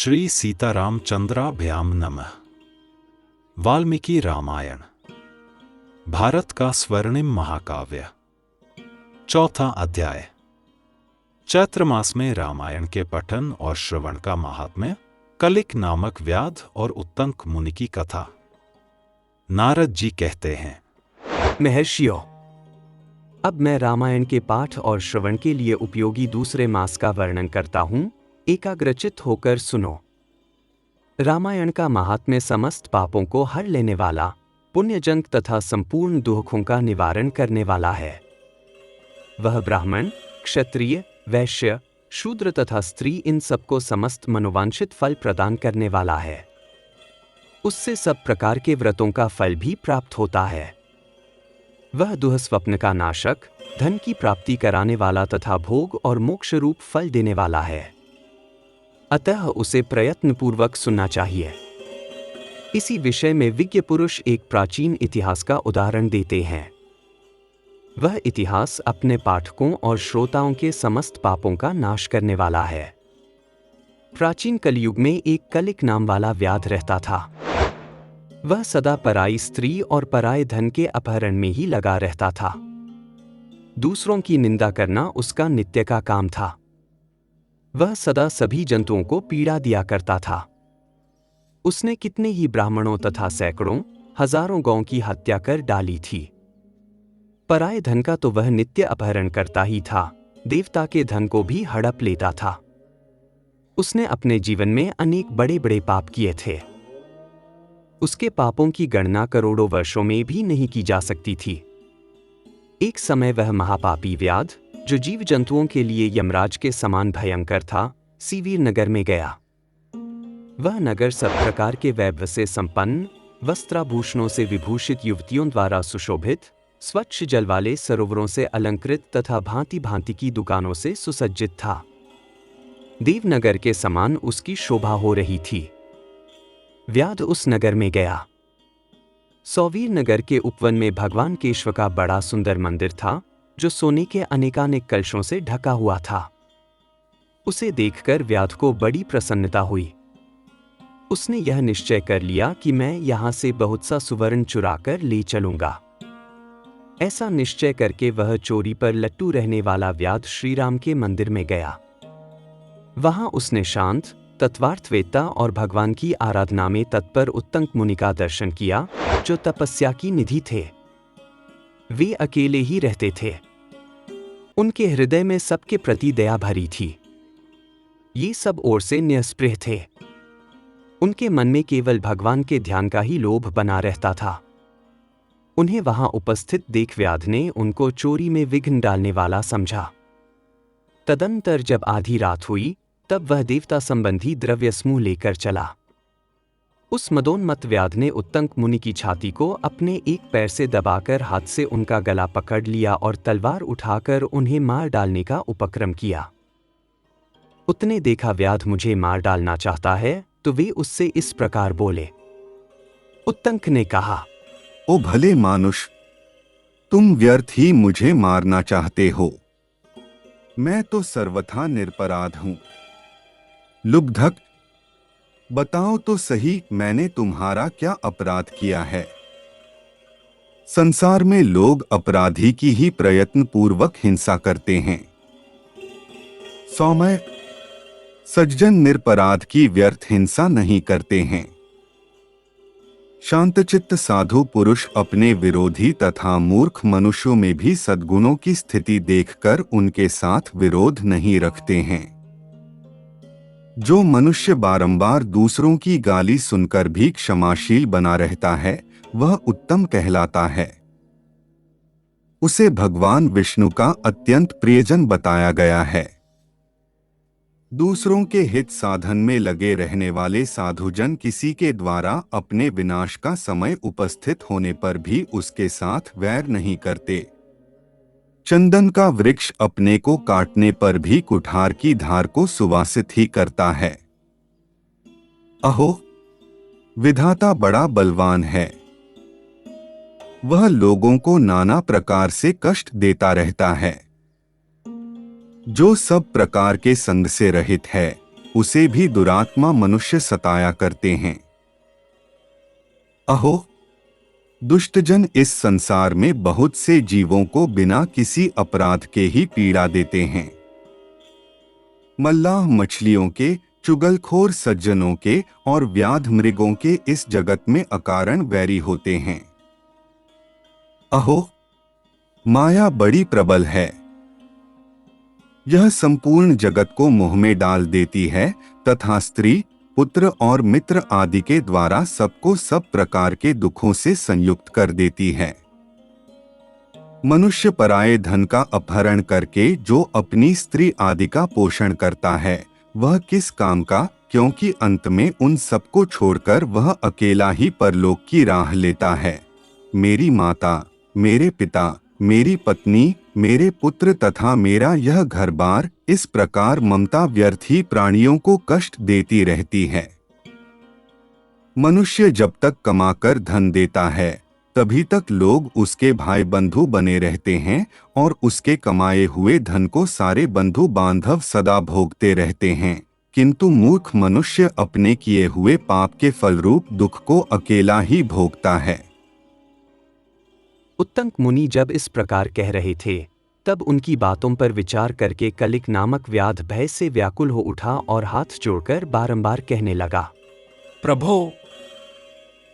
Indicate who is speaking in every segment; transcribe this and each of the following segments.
Speaker 1: श्री सीतारामचंद्राभ्याम नमः। वाल्मीकि रामायण भारत का स्वर्णिम महाकाव्य। चौथा अध्याय। चैत्र मास में रामायण के पठन और श्रवण का महात्म्य। कलिक नामक व्याध और उत्तंक मुनि की कथा। नारद जी कहते हैं,
Speaker 2: महर्षियों, अब मैं रामायण के पाठ और श्रवण के लिए उपयोगी दूसरे मास का वर्णन करता हूं। एकाग्रचित होकर सुनो। रामायण का महात्म्य समस्त पापों को हर लेने वाला, पुण्यजनक तथा संपूर्ण दुखों का निवारण करने वाला है। वह ब्राह्मण, क्षत्रिय, वैश्य, शूद्र तथा स्त्री इन सबको समस्त मनोवांछित फल प्रदान करने वाला है। उससे सब प्रकार के व्रतों का फल भी प्राप्त होता है। वह दुःस्वप्न का नाशक, धन की प्राप्ति कराने वाला तथा भोग और मोक्ष रूप फल देने वाला है। अतः उसे प्रयत्नपूर्वक सुनना चाहिए। इसी विषय में विज्ञ पुरुष एक प्राचीन इतिहास का उदाहरण देते हैं। वह इतिहास अपने पाठकों और श्रोताओं के समस्त पापों का नाश करने वाला है। प्राचीन कलयुग में एक कलिक नाम वाला व्याध रहता था। वह सदा पराई स्त्री और पराये धन के अपहरण में ही लगा रहता था। दूसरों की निंदा करना उसका नित्य का काम था। वह सदा सभी जंतुओं को पीड़ा दिया करता था। उसने कितने ही ब्राह्मणों तथा सैकड़ों, हजारों गौओं की हत्या कर डाली थी। पराये धन का तो वह नित्य अपहरण करता ही था, देवता के धन को भी हड़प लेता था। उसने अपने जीवन में अनेक बड़े बड़े पाप किए थे। उसके पापों की गणना करोड़ों वर्षों में भी नहीं की जा सकती थी। एक समय वह महापापी व्याध, जो जीव जंतुओं के लिए यमराज के समान भयंकर था, सीवीर नगर में गया। वह नगर सब प्रकार के वैभव से संपन्न, वस्त्राभूषणों से विभूषित युवतियों द्वारा सुशोभित, स्वच्छ जल वाले सरोवरों से अलंकृत तथा भांति भांति की दुकानों से सुसज्जित था। देवनगर के समान उसकी शोभा हो रही थी। व्याध उस नगर में गया। सौवीर नगर के उपवन में भगवान केशव का बड़ा सुंदर मंदिर था, जो सोने के अनेकानेक कलशों से ढका हुआ था। उसे देखकर व्याध को बड़ी प्रसन्नता हुई। उसने यह निश्चय कर लिया कि मैं यहां से बहुत सा सुवर्ण चुराकर ले चलूंगा। ऐसा निश्चय करके वह चोरी पर लट्टू रहने वाला व्याध श्रीराम के मंदिर में गया। वहां उसने शांत, तत्वार्थवेत्ता और भगवान की आराधना में तत्पर उत्तंक मुनि का दर्शन किया, जो तपस्या की निधि थे। वे अकेले ही रहते थे। उनके हृदय में सबके प्रति दया भरी थी। ये सब ओर से निस्पृह थे। उनके मन में केवल भगवान के ध्यान का ही लोभ बना रहता था। उन्हें वहां उपस्थित देख व्याध ने उनको चोरी में विघ्न डालने वाला समझा। तदंतर जब आधी रात हुई, तब वह देवता संबंधी द्रव्य समूह लेकर चला। उस मदोन्मत्त व्याध ने उत्तंक मुनि की छाती को अपने एक पैर से दबाकर हाथ से उनका गला पकड़ लिया और तलवार उठाकर उन्हें मार डालने का उपक्रम किया। उतने देखा व्याध मुझे मार डालना चाहता है, तो वे उससे इस प्रकार बोले। उत्तंक ने कहा,
Speaker 3: ओ भले मानुष, तुम व्यर्थ ही मुझे मारना चाहते हो। मैं तो सर्वथा निरपराध हूं। लुब्धक, बताओ तो सही, मैंने तुम्हारा क्या अपराध किया है? संसार में लोग अपराधी की ही प्रयत्न पूर्वक हिंसा करते हैं। सौम्य, सज्जन निरपराध की व्यर्थ हिंसा नहीं करते हैं। शांतचित्त साधु पुरुष अपने विरोधी तथा मूर्ख मनुष्यों में भी सद्गुणों की स्थिति देखकर उनके साथ विरोध नहीं रखते हैं। जो मनुष्य बारंबार दूसरों की गाली सुनकर भी क्षमाशील बना रहता है, वह उत्तम कहलाता है। उसे भगवान विष्णु का अत्यंत प्रियजन बताया गया है। दूसरों के हित साधन में लगे रहने वाले साधुजन किसी के द्वारा अपने विनाश का समय उपस्थित होने पर भी उसके साथ वैर नहीं करते। चंदन का वृक्ष अपने को काटने पर भी कुठार की धार को सुवासित ही करता है। अहो, विधाता बड़ा बलवान है। वह लोगों को नाना प्रकार से कष्ट देता रहता है। जो सब प्रकार के संग से रहित है, उसे भी दुरात्मा मनुष्य सताया करते हैं। अहो, दुष्टजन इस संसार में बहुत से जीवों को बिना किसी अपराध के ही पीड़ा देते हैं। मल्लाह मछलियों के, चुगलखोर सज्जनों के और व्याध मृगों के इस जगत में अकारण वैरी होते हैं। अहो, माया बड़ी प्रबल है। यह संपूर्ण जगत को मोह में डाल देती है तथा स्त्री, पुत्र और मित्र आदि के द्वारा सबको सब प्रकार के दुखों से संयुक्त कर देती है। मनुष्य पराये धन का अपहरण करके जो अपनी स्त्री आदि का पोषण करता है, वह किस काम का, क्योंकि अंत में उन सबको छोड़कर वह अकेला ही परलोक की राह लेता है। मेरी माता, मेरे पिता, मेरी पत्नी, मेरे पुत्र तथा मेरा यह घर बार, इस प्रकार ममता व्यर्थ ही प्राणियों को कष्ट देती रहती है। मनुष्य जब तक कमाकर धन देता है, तभी तक लोग उसके भाई बंधु बने रहते हैं और उसके कमाए हुए धन को सारे बंधु बांधव सदा भोगते रहते हैं, किंतु मूर्ख मनुष्य अपने किए हुए पाप के फलरूप दुख को अकेला ही भोगता है।
Speaker 2: उत्तंक मुनि जब इस प्रकार कह रहे थे, तब उनकी बातों पर विचार करके कलिक नामक व्याध भय से व्याकुल हो उठा और हाथ जोड़कर बारंबार कहने लगा,
Speaker 4: प्रभो,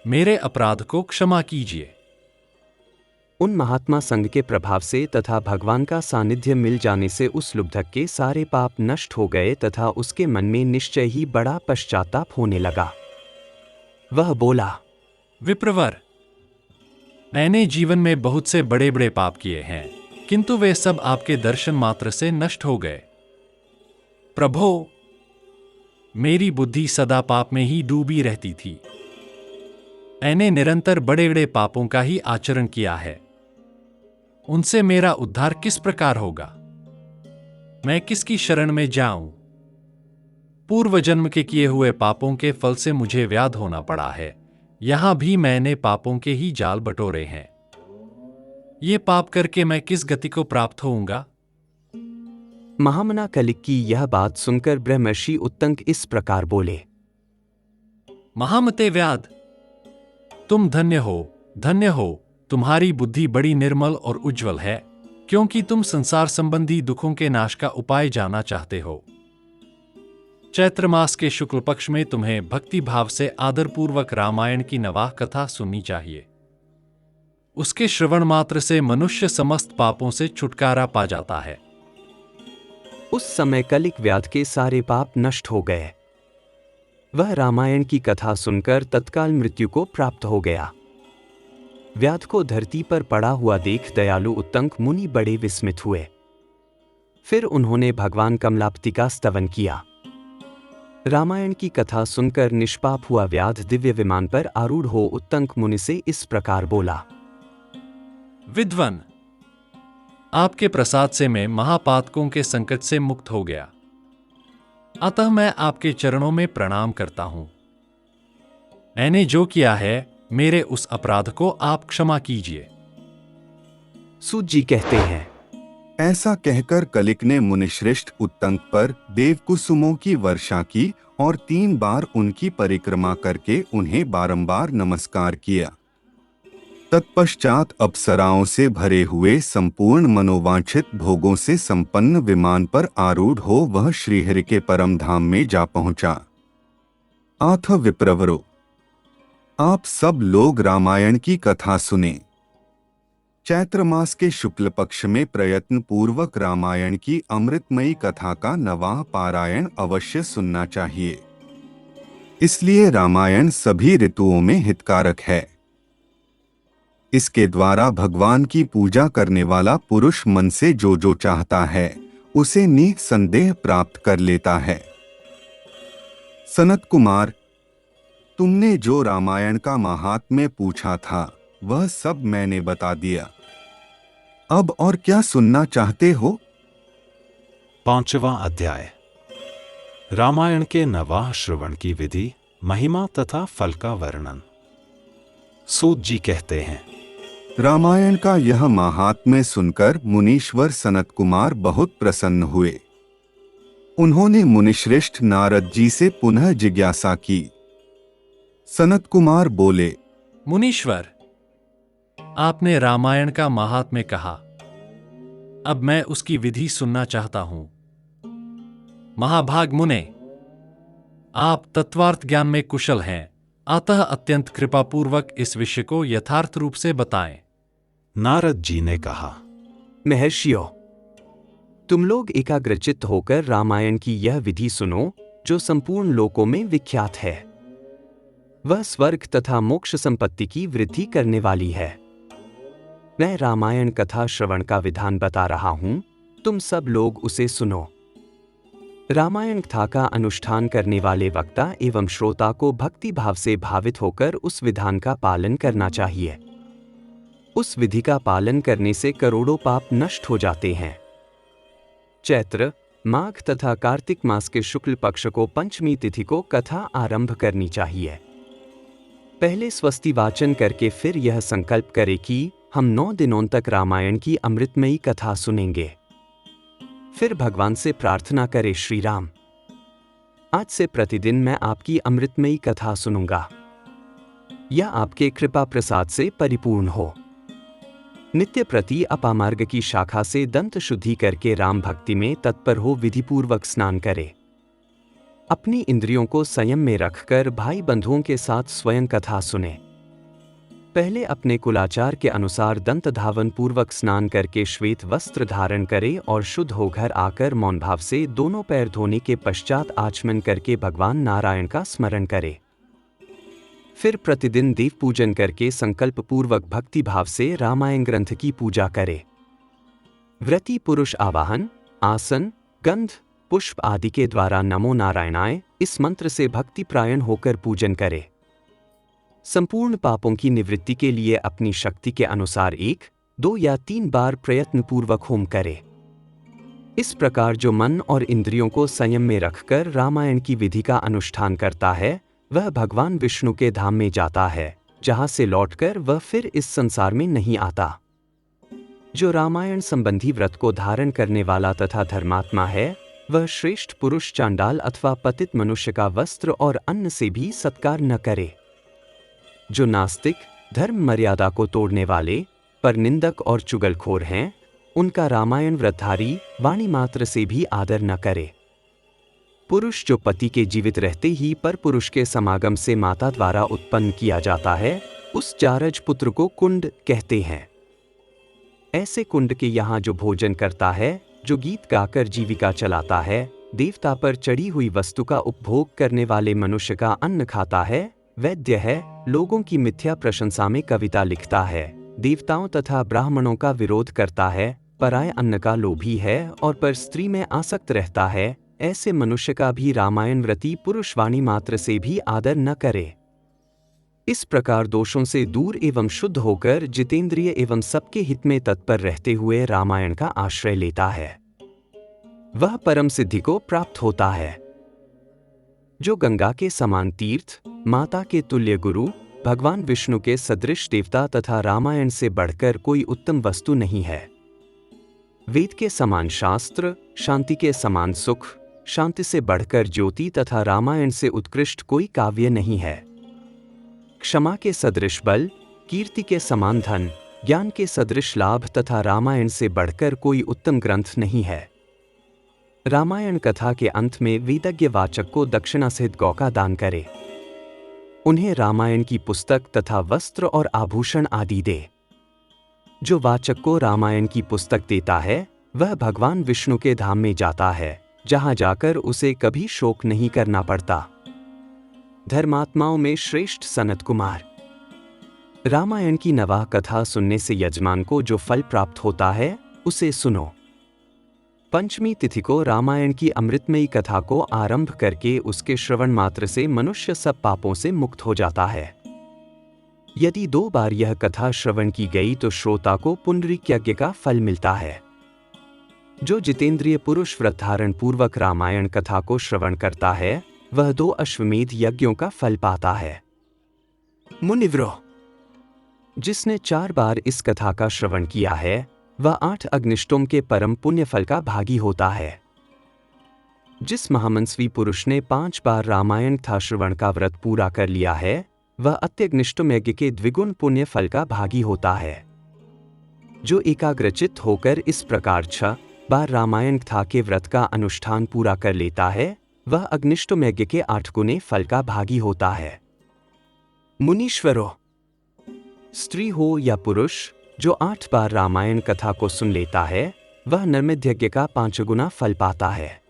Speaker 4: मेरे अपराध को क्षमा कीजिए।
Speaker 2: उन महात्मा संग के प्रभाव से तथा भगवान का सानिध्य मिल जाने से उस लुब्धक के सारे पाप नष्ट हो गए तथा उसके मन में निश्चय ही बड़ा पश्चाताप होने लगा। वह बोला,
Speaker 4: विप्रवर, मैंने जीवन में बहुत से बड़े बड़े पाप किए हैं, किंतु वे सब आपके दर्शन मात्र से नष्ट हो गए। प्रभो, मेरी बुद्धि सदा पाप में ही डूबी रहती थी। मैंने निरंतर बड़े बड़े पापों का ही आचरण किया है। उनसे मेरा उद्धार किस प्रकार होगा? मैं किसकी शरण में जाऊं? पूर्व जन्म के किए हुए पापों के फल से मुझे व्याध होना पड़ा है। यहां भी मैंने पापों के ही जाल बटोरे हैं। ये पाप करके मैं किस गति को प्राप्त होऊंगा?
Speaker 2: महामना कलिक की यह बात सुनकर ब्रह्मर्षि उत्तंक इस प्रकार बोले,
Speaker 4: महामते व्याध, तुम धन्य हो, तुम्हारी बुद्धि बड़ी निर्मल और उज्जवल है, क्योंकि तुम संसार संबंधी दुखों के नाश का उपाय जानना चाहते हो। चैत्र मास के शुक्ल पक्ष में तुम्हें भक्ति भाव से आदरपूर्वक रामायण की नवाह कथा सुननी चाहिए। उसके श्रवण मात्र से मनुष्य समस्त पापों से छुटकारा पा जाता है।
Speaker 2: उस समय कलिक व्याध के सारे पाप नष्ट हो गए। वह रामायण की कथा सुनकर तत्काल मृत्यु को प्राप्त हो गया। व्याध को धरती पर पड़ा हुआ देख दयालु उत्तंक मुनि बड़े विस्मित हुए। फिर उन्होंने भगवान कमलापति का स्तवन किया। रामायण की कथा सुनकर निष्पाप हुआ व्याध दिव्य विमान पर आरूढ़ हो उत्तंक मुनि से इस प्रकार बोला,
Speaker 4: विद्वन, आपके प्रसाद से मैं महापातकों के संकट से मुक्त हो गया, अतः मैं आपके चरणों में प्रणाम करता हूं। मैंने जो किया है, मेरे उस अपराध को आप क्षमा कीजिए।
Speaker 2: सूत जी कहते हैं,
Speaker 3: ऐसा कहकर कलिक ने मुनिश्रेष्ठ उत्तंक पर देवकुसुमों की वर्षा की और 3 बार उनकी परिक्रमा करके उन्हें बारंबार नमस्कार किया। तत्पश्चात अप्सराओं से भरे हुए संपूर्ण मनोवांछित भोगों से संपन्न विमान पर आरूढ़ हो वह श्रीहरि के परम धाम में जा पहुंचा। आथ विप्रवरो, आप सब लोग रामायण की कथा सुने। चैत्र मास के शुक्ल पक्ष में प्रयत्न पूर्वक रामायण की अमृतमयी कथा का नवाह पारायण अवश्य सुनना चाहिए। इसलिए रामायण सभी ऋतुओं में हितकारक है। इसके द्वारा भगवान की पूजा करने वाला पुरुष मन से जो जो चाहता है उसे निसंदेह प्राप्त कर लेता है। सनत कुमार, तुमने जो रामायण का महात्म्य पूछा था वह सब मैंने बता दिया। अब और क्या सुनना चाहते हो?
Speaker 1: 5वां अध्याय। रामायण के नवाह श्रवण की विधि, महिमा तथा फल का वर्णन। सूत जी कहते हैं,
Speaker 3: रामायण का यह महात्म्य सुनकर मुनीश्वर सनत कुमार बहुत प्रसन्न हुए। उन्होंने मुनिश्रेष्ठ नारद जी से पुनः जिज्ञासा की। सनत कुमार बोले,
Speaker 4: मुनीश्वर, आपने रामायण का महात्म्य कहा, अब मैं उसकी विधि सुनना चाहता हूं। महाभाग मुने, आप तत्वार्थ ज्ञान में कुशल हैं, अतः अत्यंत कृपापूर्वक इस विषय को यथार्थ रूप से बताएं।
Speaker 1: नारद जी ने कहा,
Speaker 2: महर्षियों, तुम लोग एकाग्रचित्त होकर रामायण की यह विधि सुनो जो संपूर्ण लोकों में विख्यात है। वह स्वर्ग तथा मोक्ष संपत्ति की वृद्धि करने वाली है। मैं रामायण कथा श्रवण का विधान बता रहा हूं, तुम सब लोग उसे सुनो। रामायण कथा का अनुष्ठान करने वाले वक्ता एवं श्रोता को भक्ति भाव से भावित होकर उस विधान का पालन करना चाहिए। उस विधि का पालन करने से करोड़ों पाप नष्ट हो जाते हैं। चैत्र, माघ तथा कार्तिक मास के शुक्ल पक्ष को पंचमी तिथि को कथा आरंभ करनी चाहिए। पहले स्वस्ति वाचन करके फिर यह संकल्प करें कि हम 9 दिनों तक रामायण की अमृतमयी कथा सुनेंगे। फिर भगवान से प्रार्थना करें, श्री राम, आज से प्रतिदिन मैं आपकी अमृतमयी कथा सुनूंगा। यह आपके कृपा प्रसाद से परिपूर्ण हो। नित्य प्रति अपामार्ग की शाखा से दंत शुद्धि करके राम भक्ति में तत्पर हो विधिपूर्वक स्नान करे। अपनी इंद्रियों को संयम में रखकर भाई बंधुओं के साथ स्वयं कथा सुने। पहले अपने कुलाचार के अनुसार दंत धावन पूर्वक स्नान करके श्वेत वस्त्र धारण करे और शुद्ध हो घर आकर मौन भाव से दोनों पैर धोने के पश्चात आचमन करके भगवान नारायण का स्मरण करे। फिर प्रतिदिन देव पूजन करके संकल्प पूर्वक भक्ति भाव से रामायण ग्रंथ की पूजा करे। व्रती पुरुष आवाहन, आसन, गंध, पुष्प आदि के द्वारा नमो नारायणाय इस मंत्र से भक्ति प्रायण होकर पूजन करे। संपूर्ण पापों की निवृत्ति के लिए अपनी शक्ति के अनुसार 1, 2 या 3 बार प्रयत्न पूर्वक होम करे। इस प्रकार जो मन और इंद्रियों को संयम में रखकर रामायण की विधि का अनुष्ठान करता है, वह भगवान विष्णु के धाम में जाता है, जहां से लौटकर वह फिर इस संसार में नहीं आता। जो रामायण संबंधी व्रत को धारण करने वाला तथा धर्मात्मा है, वह श्रेष्ठ पुरुष चांडाल अथवा पतित मनुष्य का वस्त्र और अन्न से भी सत्कार न करे। जो नास्तिक, धर्म मर्यादा को तोड़ने वाले, परनिंदक और चुगलखोर हैं, उनका रामायण व्रतधारी वाणी मात्र से भी आदर न करे। पुरुष जो पति के जीवित रहते ही पर पुरुष के समागम से माता द्वारा उत्पन्न किया जाता है, उस जारज पुत्र को कुंड कहते हैं। ऐसे कुंड के यहाँ जो भोजन करता है, जो गीत गाकर जीविका चलाता है, देवता पर चढ़ी हुई वस्तु का उपभोग करने वाले मनुष्य का अन्न खाता है, वैद्य है, लोगों की मिथ्या प्रशंसा में कविता लिखता है, देवताओं तथा ब्राह्मणों का विरोध करता है, पराय अन्न का लोभी है और पर स्त्री में आसक्त रहता है, ऐसे मनुष्य का भी रामायण व्रती पुरुष वाणी मात्र से भी आदर न करे। इस प्रकार दोषों से दूर एवं शुद्ध होकर जितेंद्रिय एवं सबके हित में तत्पर रहते हुए रामायण का आश्रय लेता है, वह परम सिद्धि को प्राप्त होता है। जो गंगा के समान तीर्थ, माता के तुल्य गुरु, भगवान विष्णु के सदृश देवता तथा रामायण से बढ़कर कोई उत्तम वस्तु नहीं है। वेद के समान शास्त्र, शांति के समान सुख, शांति से बढ़कर ज्योति तथा रामायण से उत्कृष्ट कोई काव्य नहीं है। क्षमा के सदृश बल, कीर्ति के समान धन, ज्ञान के सदृश लाभ तथा रामायण से बढ़कर कोई उत्तम ग्रंथ नहीं है। रामायण कथा के अंत में वेदज्ञ वाचक को दक्षिणा सहित गौ का दान करे। उन्हें रामायण की पुस्तक तथा वस्त्र और आभूषण आदि दे। जो वाचक को रामायण की पुस्तक देता है, वह भगवान विष्णु के धाम में जाता है, जहां जाकर उसे कभी शोक नहीं करना पड़ता। धर्मात्माओं में श्रेष्ठ सनत कुमार, रामायण की नवाह कथा सुनने से यजमान को जो फल प्राप्त होता है, उसे सुनो। पंचमी तिथि को रामायण की अमृतमयी कथा को आरंभ करके उसके श्रवण मात्र से मनुष्य सब पापों से मुक्त हो जाता है। यदि 2 बार यह कथा श्रवण की गई तो श्रोता को पुनरिक यज्ञ का फल मिलता है। जो जितेंद्रिय पुरुष व्रत धारण पूर्वक रामायण कथा को श्रवण करता है, वह 2 अश्वमेध यज्ञों का फल पाता है। मुनिव्रो, जिसने 4 बार इस कथा का श्रवण किया है, वह 8 अग्निष्टोम के परम पुण्य फल का भागी होता है। जिस महामनस्वी पुरुष ने 5 बार रामायण तथा श्रवण का व्रत पूरा कर लिया है, वह अत्यग्निष्टम यज्ञ के द्विगुण पुण्य फल का भागी होता है। जो एकाग्रचित्त होकर इस प्रकार 6 बार रामायण कथा के व्रत का अनुष्ठान पूरा कर लेता है, वह अग्निष्टम यज्ञ के 8 गुने फल का भागी होता है। मुनीश्वरों, स्त्री हो या पुरुष, जो 8 बार रामायण कथा को सुन लेता है, वह नर्मद यज्ञ का 5 गुना फल पाता है।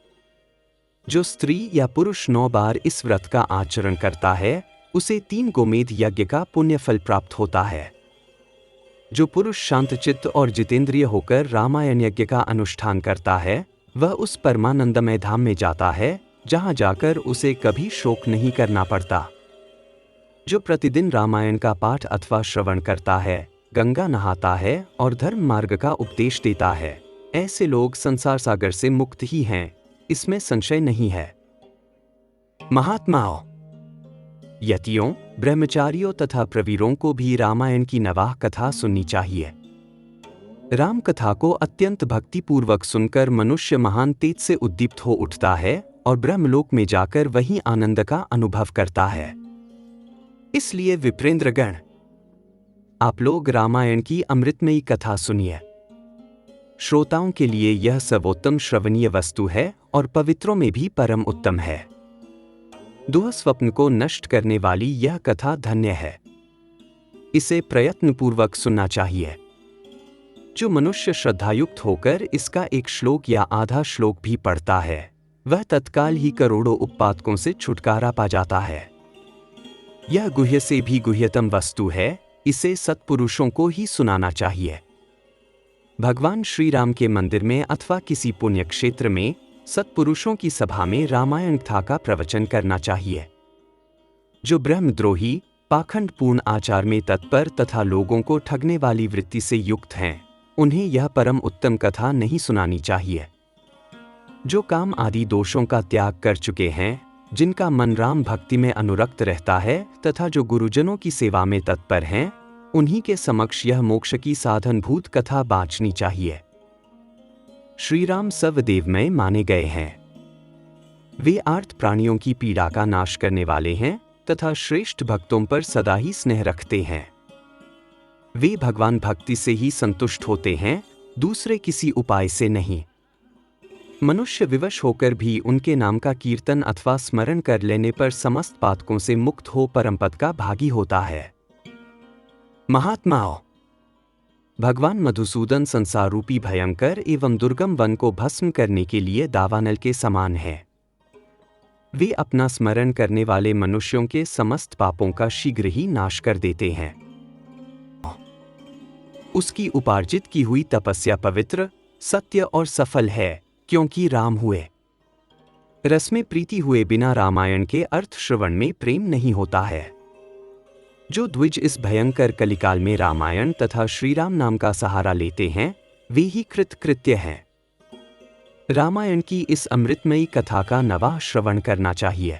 Speaker 2: जो स्त्री या पुरुष 9 बार इस व्रत का आचरण करता है, उसे 3 गोमेध यज्ञ का पुण्य फल प्राप्त होता है। जो पुरुष शांतचित्त और जितेंद्रिय होकर रामायण यज्ञ का अनुष्ठान करता है, वह उस परमानंदमय धाम में जाता है जहां जाकर उसे कभी शोक नहीं करना पड़ता। जो प्रतिदिन रामायण का पाठ अथवा श्रवण करता है, गंगा नहाता है और धर्म मार्ग का उपदेश देता है, ऐसे लोग संसार सागर से मुक्त ही हैं, इसमें संशय नहीं है। महात्माओं, यतियों, ब्रह्मचारियों तथा प्रवीरों को भी रामायण की नवाह कथा सुननी चाहिए। राम कथा को अत्यंत भक्तिपूर्वक सुनकर मनुष्य महान तेज से उद्दीप्त हो उठता है और ब्रह्मलोक में जाकर वहीं आनंद का अनुभव करता है। इसलिए विप्रेंद्रगण, आप लोग रामायण की अमृतमयी कथा सुनिए। श्रोताओं के लिए यह सर्वोत्तम श्रवणीय वस्तु है और पवित्रों में भी परम उत्तम है। दुह स्वप्न को नष्ट करने वाली यह कथा धन्य है। इसे प्रयत्नपूर्वक सुनना चाहिए। जो मनुष्य श्रद्धायुक्त होकर इसका एक श्लोक या आधा श्लोक भी पढ़ता है, वह तत्काल ही करोड़ों उत्पातकों से छुटकारा पा जाता है। यह गुह्य से भी गुह्यतम वस्तु है, इसे सत्पुरुषों को ही सुनाना चाहिए। भगवान श्री राम के मंदिर में अथवा किसी पुण्य क्षेत्र में सत्पुरुषों की सभा में रामायण कथा का प्रवचन करना चाहिए। जो ब्रह्मद्रोही, पाखंडपूर्ण आचार में तत्पर तथा लोगों को ठगने वाली वृत्ति से युक्त हैं, उन्हें यह परम उत्तम कथा नहीं सुनानी चाहिए। जो काम आदि दोषों का त्याग कर चुके हैं, जिनका मन राम भक्ति में अनुरक्त रहता है तथा जो गुरुजनों की सेवा में तत्पर हैं, उन्हीं के समक्ष यह मोक्ष की साधनभूत कथा बाँचनी चाहिए। श्री राम सर्वदेवमय माने गए हैं। वे आर्त प्राणियों की पीड़ा का नाश करने वाले हैं तथा श्रेष्ठ भक्तों पर सदा ही स्नेह रखते हैं। वे भगवान भक्ति से ही संतुष्ट होते हैं, दूसरे किसी उपाय से नहीं। मनुष्य विवश होकर भी उनके नाम का कीर्तन अथवा स्मरण कर लेने पर समस्त पातकों से मुक्त हो परमपद का भागी होता है। महात्माओं, भगवान मधुसूदन संसार रूपी भयंकर एवं दुर्गम वन को भस्म करने के लिए दावानल के समान है। वे अपना स्मरण करने वाले मनुष्यों के समस्त पापों का शीघ्र ही नाश कर देते हैं। उसकी उपार्जित की हुई तपस्या पवित्र, सत्य और सफल है, क्योंकि राम हुए। रस में प्रीति हुए बिना रामायण के अर्थ श्रवण में प्रेम नहीं होता है। जो द्विज इस भयंकर कलिकाल में रामायण तथा श्री राम नाम का सहारा लेते हैं, वे ही कृतकृत्य हैं। रामायण की इस अमृतमयी कथा का नवाह श्रवण करना चाहिए।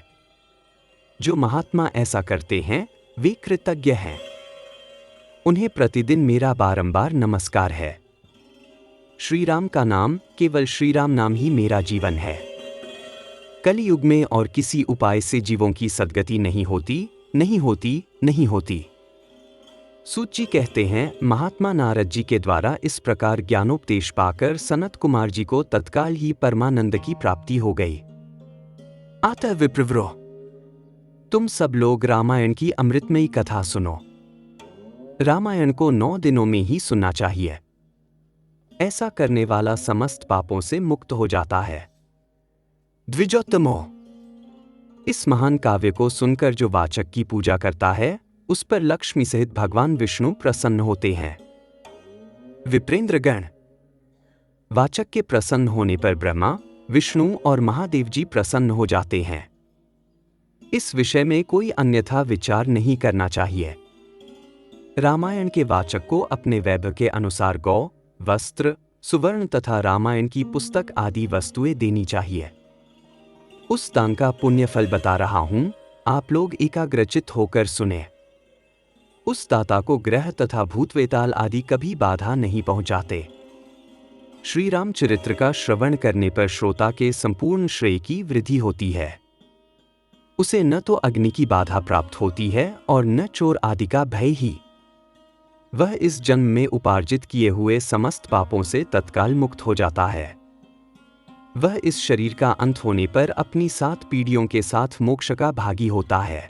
Speaker 2: जो महात्मा ऐसा करते हैं, वे कृतज्ञ हैं। उन्हें प्रतिदिन मेरा बारंबार नमस्कार है। श्री राम का नाम, केवल श्री राम नाम ही मेरा जीवन है। कलियुग में और किसी उपाय से जीवों की सद्गति नहीं होती। सूत जी कहते हैं, महात्मा नारद जी के द्वारा इस प्रकार ज्ञानोपदेश पाकर सनत कुमार जी को तत्काल ही परमानंद की प्राप्ति हो गई। अतः विप्रवरो, तुम सब लोग रामायण की अमृतमयी कथा सुनो। रामायण को 9 दिनों में ही सुनना चाहिए। ऐसा करने वाला समस्त पापों से मुक्त हो जाता है। द्विजोत्तमो, इस महान काव्य को सुनकर जो वाचक की पूजा करता है, उस पर लक्ष्मी सहित भगवान विष्णु प्रसन्न होते हैं। विप्रेंद्रगण, वाचक के प्रसन्न होने पर ब्रह्मा, विष्णु और महादेव जी प्रसन्न हो जाते हैं। इस विषय में कोई अन्यथा विचार नहीं करना चाहिए। रामायण के वाचक को अपने वैभव के अनुसार गौ, वस्त्र, सुवर्ण तथा रामायण की पुस्तक आदि वस्तुएं देनी चाहिए। उस दान का पुण्य फल बता रहा हूं, आप लोग एकाग्रचित होकर सुने। उस दाता को ग्रह तथा भूत वेताल आदि कभी बाधा नहीं पहुंचाते। श्री राम चरित्र का श्रवण करने पर श्रोता के संपूर्ण श्रेय की वृद्धि होती है। उसे न तो अग्नि की बाधा प्राप्त होती है और न चोर आदि का भय ही। वह इस जन्म में उपार्जित किए हुए समस्त पापों से तत्काल मुक्त हो जाता है। वह इस शरीर का अंत होने पर अपनी 7 पीढ़ियों के साथ मोक्ष का भागी होता है।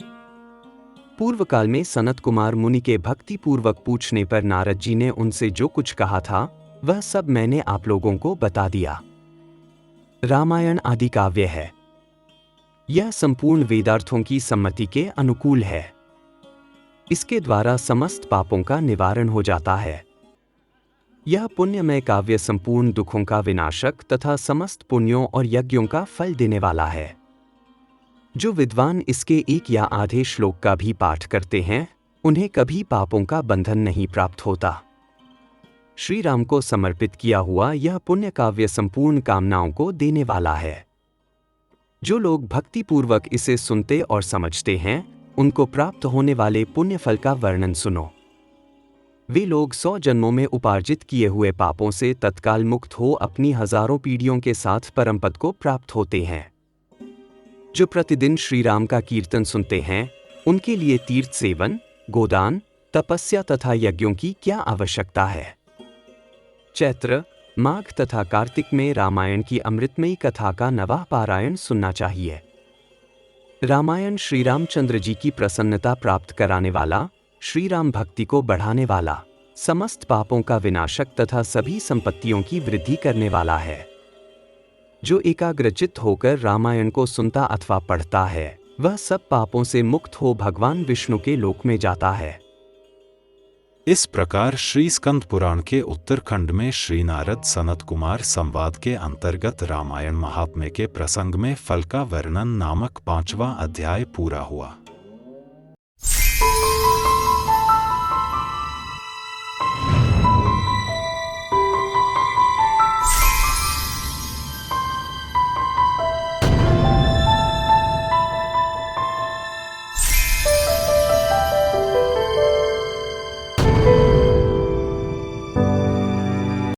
Speaker 2: पूर्व काल में सनत कुमार मुनि के भक्ति पूर्वक पूछने पर नारद जी ने उनसे जो कुछ कहा था वह सब मैंने आप लोगों को बता दिया। रामायण आदि काव्य है। यह संपूर्ण वेदार्थों की सम्मति के अनुकूल है। इसके द्वारा समस्त पापों का निवारण हो जाता है। यह पुण्यमय काव्य संपूर्ण दुखों का विनाशक तथा समस्त पुण्यों और यज्ञों का फल देने वाला है। जो विद्वान इसके एक या आधे श्लोक का भी पाठ करते हैं उन्हें कभी पापों का बंधन नहीं प्राप्त होता। श्री राम को समर्पित किया हुआ यह पुण्य काव्य संपूर्ण कामनाओं को देने वाला है। जो लोग भक्तिपूर्वक इसे सुनते और समझते हैं उनको प्राप्त होने वाले पुण्य फल का वर्णन सुनो। वे लोग 100 जन्मों में उपार्जित किए हुए पापों से तत्काल मुक्त हो अपनी हजारों पीढ़ियों के साथ परमपद को प्राप्त होते हैं। जो प्रतिदिन श्री राम का कीर्तन सुनते हैं उनके लिए तीर्थ सेवन, गोदान, तपस्या तथा यज्ञों की क्या आवश्यकता है। चैत्र, माघ तथा कार्तिक में रामायण की अमृतमयी कथा का नवाह पारायण सुनना चाहिए। रामायण श्री रामचंद्र जी की प्रसन्नता प्राप्त कराने वाला, श्री राम भक्ति को बढ़ाने वाला, समस्त पापों का विनाशक तथा सभी संपत्तियों की वृद्धि करने वाला है। जो एकाग्रचित्त होकर रामायण को सुनता अथवा पढ़ता है वह सब पापों से मुक्त हो भगवान विष्णु के लोक में जाता है।
Speaker 1: इस प्रकार श्री स्कंद पुराण के उत्तरखंड में श्री नारद सनत कुमार संवाद के अंतर्गत रामायण महात्म्य के प्रसंग में फल का वर्णन नामक 5वां अध्याय पूरा हुआ।